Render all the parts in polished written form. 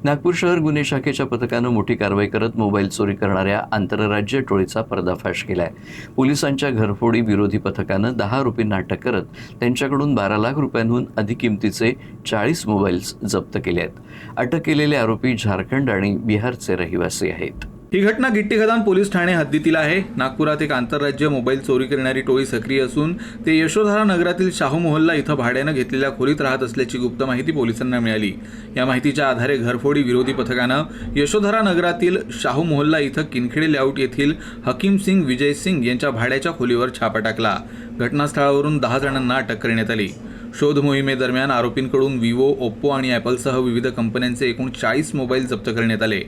नागपूर शहर गुन्हे शाखेच्या पथकानं मोठी कारवाई करत मोबाईल चोरी करणाऱ्या आंतरराज्य टोळीचा पर्दाफाश केलाय। पोलिसांच्या घरफोडी विरोधी पथकानं 10 आरोपींना अटक करत त्यांच्याकडून 12 लाख रुपयांहून अधिक किमतीचे 40 मोबाईल्स जप्त केले आहेत। अटक केलेले आरोपी झारखंड आणि बिहारचे रहिवासी आहेत। ही घटना गिट्टी खदान पोलीस ठाणे हद्दीतील आहे। नागपुरात एक आंतरराज्य मोबाईल चोरी करणारी टोळी सक्रिय असून ते यशोधरा नगरातील शाहू मोहल्ला इथं भाड्यानं घेतलेल्या खोलीत राहत असल्याची गुप्त माहिती पोलिसांना मिळाली। या माहितीच्या आधारे घरफोडी विरोधी पथकानं यशोधरा नगरातील शाहू मोहल्ला इथं किनखेडे लेआउट येथील हकीम सिंग विजय सिंग यांच्या भाड्याच्या खोलीवर छापा टाकला। घटनास्थळावरून 10 जणांना अटक करण्यात आली। शोध मोहिमेदरम्यान आरोपींकडून विवो, ओप्पो आणि ॲपलसह विविध कंपन्यांचे एकूण 40 मोबाईल जप्त करण्यात आले।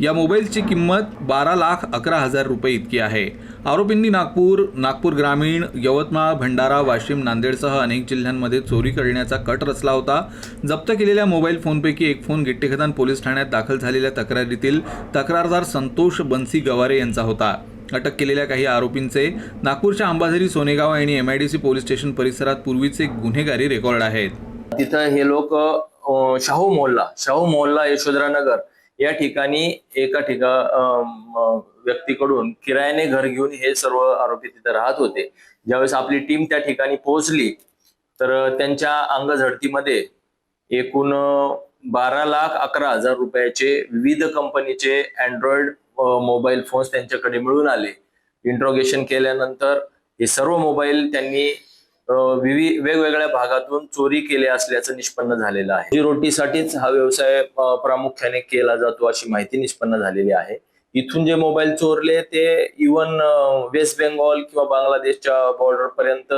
या मोबाईलची किंमत 12,11,000 रुपये इतकी आहे। आरोपींनी नागपूर ग्रामीण, यवतमाळ, भंडारा, वाशिम, नांदेडसह अनेक जिल्ह्यांमध्ये चोरी करण्याचा कट रचला होता। जप्त केलेल्या मोबाईल फोनपैकी एक फोन गिट्टी खदान पोलीस ठाण्यात दाखल झालेल्या तक्रारीतील तक्रारदार संतोष बन्सी गवारे यांचा होता। अटक केलेल्या काही आरोपींचे नागपूरच्या अंबाझरी, सोनेगाव आणि MIDC पोलीस स्टेशन परिसरात पूर्वीचे गुन्हेगारी रेकॉर्ड आहेत। तिथं हे लोक शाहू मोहल्ला यशोधरा नगर या ठिकाणी एका व्यक्तीकडून किरायाने घर घेऊन हे सर्व आरोपी तिथे राहत होते। ज्यावेळेस आपली टीम त्या ठिकाणी पोहोचली तर त्यांच्या अंगझडतीमध्ये एकूण 12,11,000 रुपयाचे विविध कंपनीचे अँड्रॉइड मोबाईल फोन्स त्यांच्याकडे मिळून आले। इंट्रोगेशन केल्यानंतर हे सर्व मोबाईल त्यांनी वेगवेगळ्या भागातून चोरी केले असल्याचं निष्पन्न झालेलं आहे। रोटीसाठीच हा व्यवसाय प्रामुख्याने केला जातो अशी माहिती निष्पन्न झालेली आहे। इथून जे मोबाईल चोरले ते इव्हन वेस्ट बेंगॉल किंवा बांगलादेशच्या बॉर्डर पर्यंत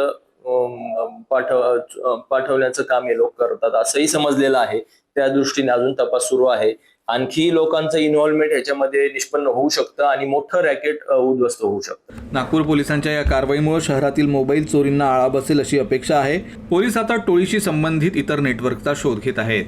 पाठवण्याचं काम हे लोक करतात असंही समजलेलं आहे। त्या दृष्टीने अजून तपास सुरू आहे। आणखी लोकांचं इन्व्हॉल्वमेंट ह्याच्यामध्ये निष्पन्न होऊ शकतं आणि मोठं रॅकेट उद्ध्वस्त होऊ शकतं। नागपूर पोलिसांच्या या कारवाईमुळे शहरातील मोबाईल चोरींना आळा बसेल अशी अपेक्षा आहे। पोलीस आता टोळीशी संबंधित इतर नेटवर्कचा शोध घेत आहेत।